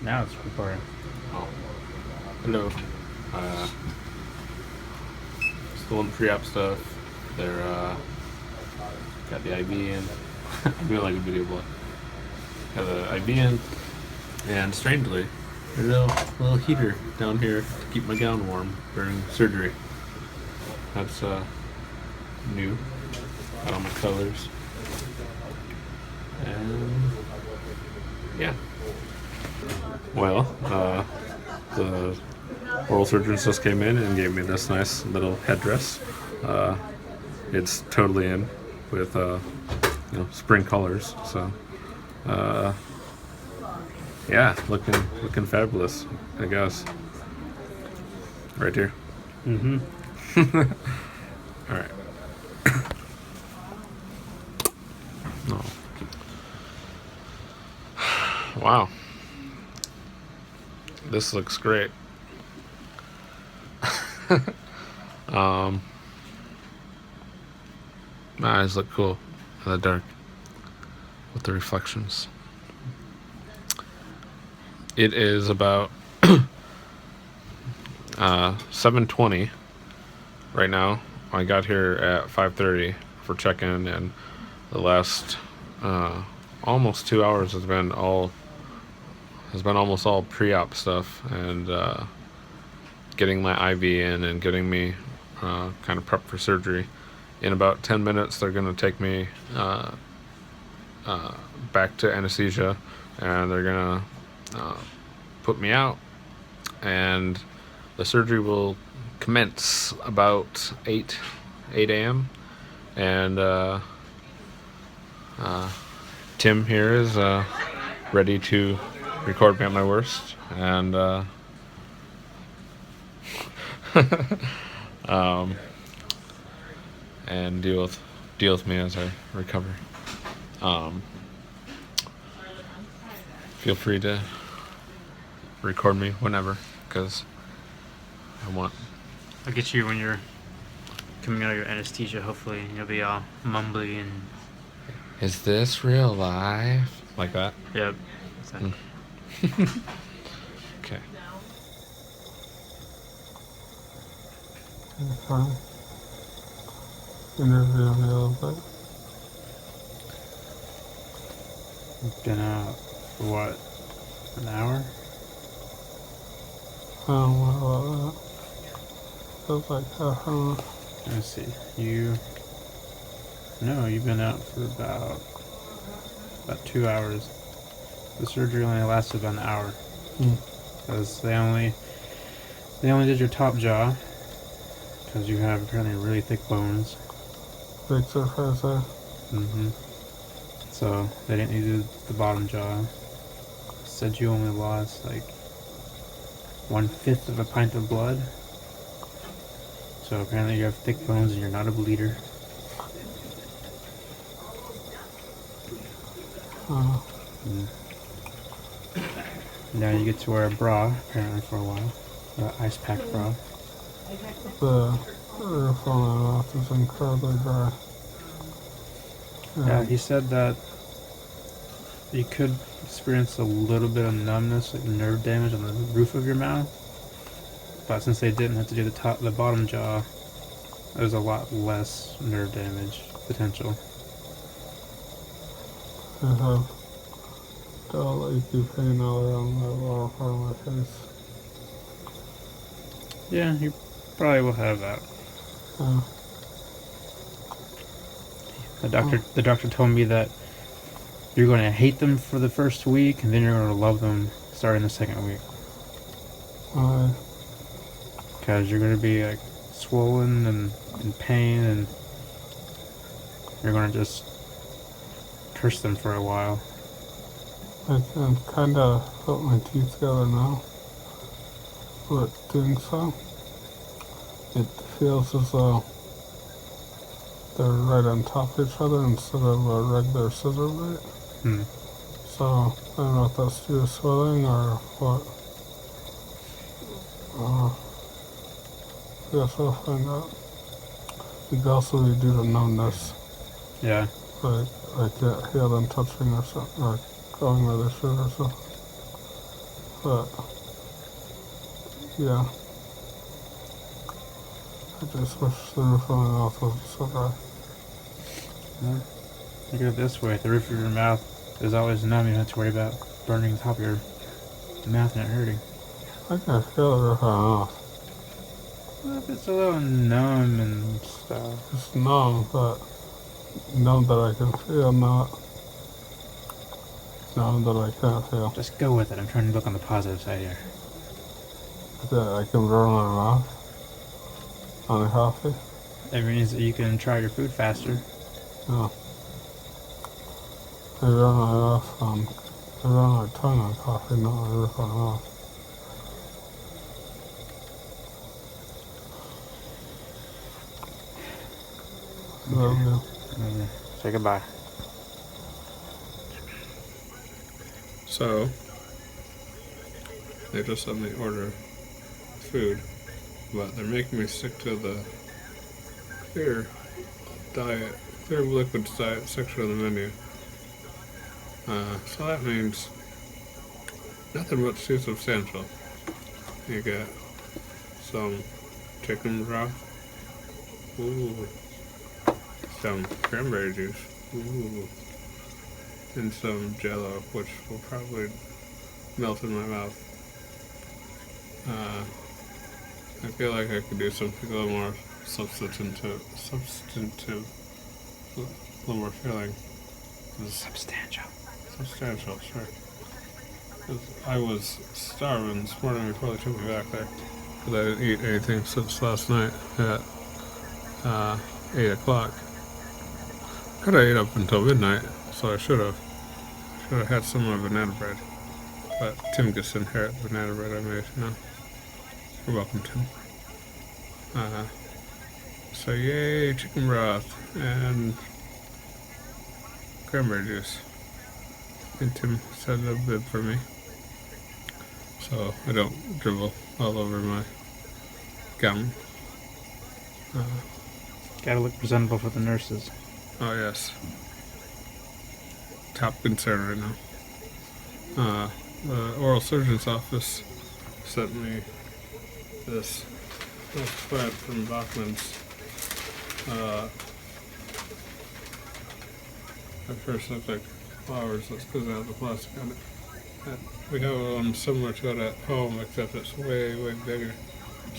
Now it's recording. Oh. Hello. Still in pre-op stuff. They're got the IV in. I feel like a video boy. Got the IV in, and strangely, there's a little heater down here to keep my gown warm during surgery. That's new. Got all my colors. And yeah. Well, the oral surgeons just came in and gave me this nice little headdress. It's totally in with spring colors. So yeah, looking fabulous, I guess. Right here. Mm-hmm. All right. No. Wow. This looks great. My eyes look cool in the dark with the reflections. It is about 7:20 right now. I got here at 5:30 for check-in, and the last almost 2 hours has been almost all pre-op stuff and getting my IV in and getting me kind of prepped for surgery. In about 10 minutes, they're going to take me back to anesthesia, and they're going to put me out, and the surgery will commence about 8 a.m. And Tim here is ready to record me at my worst, and and deal with me as I recover. Feel free to record me whenever, because I'll get you when you're coming out of your anesthesia, hopefully, and you'll be all mumbly and... Is this real life? Like that? Yep. Exactly. Okay. Fine. Interview me a little bit. Been out for what? An hour? I don't know about that. Feels like half an hour. Let's see. No, you've been out for about 2 hours. The surgery only lasted about an hour. Because they only did your top jaw, because you have apparently really thick bones. Big surprise there. So they didn't do the bottom jaw. Said you only lost like 1/5 of a pint of blood. So apparently you have thick bones and you're not a bleeder. Now you get to wear a bra, apparently, for a while. Ice pack bra. The roof on my mouth is incredibly dry. Yeah, he said that you could experience a little bit of numbness, like nerve damage on the roof of your mouth. But since they didn't have to do the bottom jaw, there's a lot less nerve damage potential. I have dull achy pain all around my lower part of my face. Yeah, you probably will have that. The doctor told me that you're going to hate them for the first week, and then you're going to love them starting the second week. Why? Because you're going to be like swollen and in pain, and you're going to just curse them for a while. I can kind of put my teeth together now. But doing so, it feels as though they're right on top of each other instead of a regular scissor blade. So I don't know if that's due to swelling or what. I guess we'll find out. It could also be due to numbness. Yeah. Like I can't hear them touching or something, or going where they should or something. but yeah, I just wish the roof of my mouth wasn't so dry. Well, look at it this way: the roof of your mouth is always numb. You don't have to worry about burning the top of your mouth and it hurting. I can feel the roof of my mouth. Well, if it's a little numb and stuff. It's numb, but numb that I can feel, not numb that I can't feel. Just go with it. I'm trying to look on the positive side here. That I can burn my mouth on the coffee. It means that you can try your food faster. No. I burn my mouth on, I burn my tongue on coffee, not my roof of my mouth. Love you. Say goodbye. So, they just let me order food, but they're making me stick to the clear liquids diet section of the menu. So that means nothing but too substantial. You get some chicken broth, ooh, some cranberry juice, ooh, and some Jello, which will probably melt in my mouth. I feel like I could do something a little more substantive, a little more filling. Substantial, sure. 'Cause I was starving this morning before they took me back there. Because I didn't eat anything since last night at 8 o'clock. Could have ate up until midnight, so I should have had some of my banana bread. But Tim gets to inherit the banana bread I made, you know. You're welcome, Tim. So yay, chicken broth and cranberry juice. And Tim set it up good for me, so I don't dribble all over my gown. Gotta look presentable for the nurses. Oh yes, top concern right now. The oral surgeon's office sent me this plant from Bachman's. At first looked like flowers, that's because I have the plastic on it. And we have one similar to it at home, except it's way, way bigger.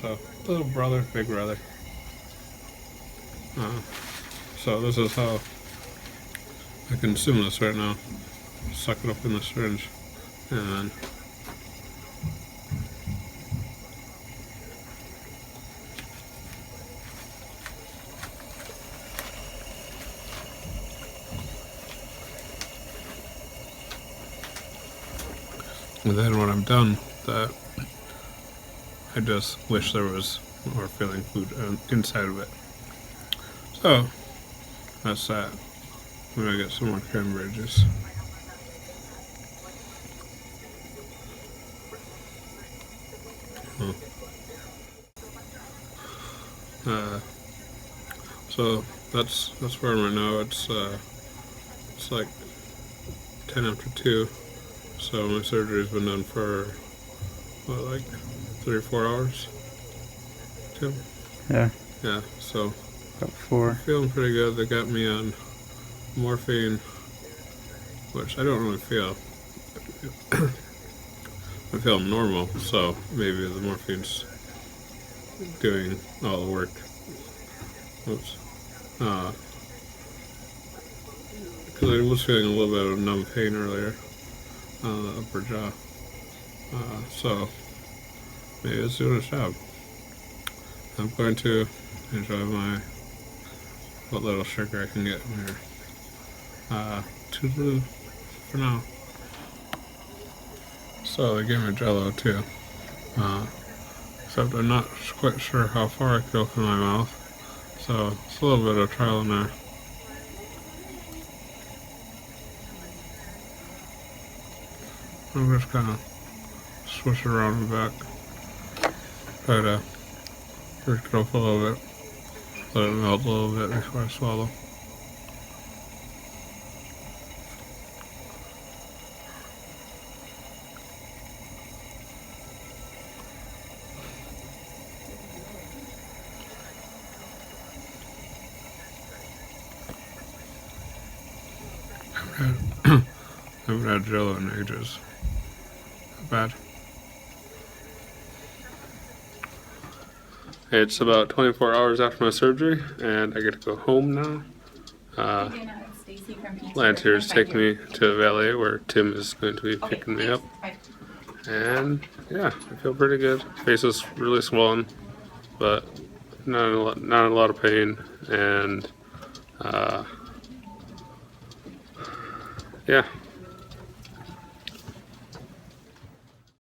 So, little brother, big brother. So this is how I consume this right now. Suck it up in the syringe, and then when I'm done, I just wish there was more filling food inside of it. So, that's that. I'm gonna get some more cranberry juice. So that's where I'm right now. It's like 10 after 2. So my surgery's been done for what, like 3 or 4 hours? Tim? Yeah, Yeah, so about 4. feeling pretty good. They got me on morphine, which I don't really feel. I feel normal, so maybe the morphine's doing all the work. Oops. Because I was feeling a little bit of numb pain earlier on the upper jaw. So maybe it's doing its job. I'm going to enjoy what little sugar I can get in here. Toodaloo for now. So they gave me Jello too. Except I'm not quite sure how far I can go through my mouth. So it's a little bit of trial and error. I'm just kind of swish it around the back. Try to jerk it off a little bit. Let it melt a little bit before I swallow. haven't had Jello in ages. Not bad. It's about 24 hours after my surgery, and I get to go home now. Lance here is taking me to valet where Tim is going to be picking me up. And yeah, I feel pretty good. Face is really swollen, but not a lot of pain. And yeah,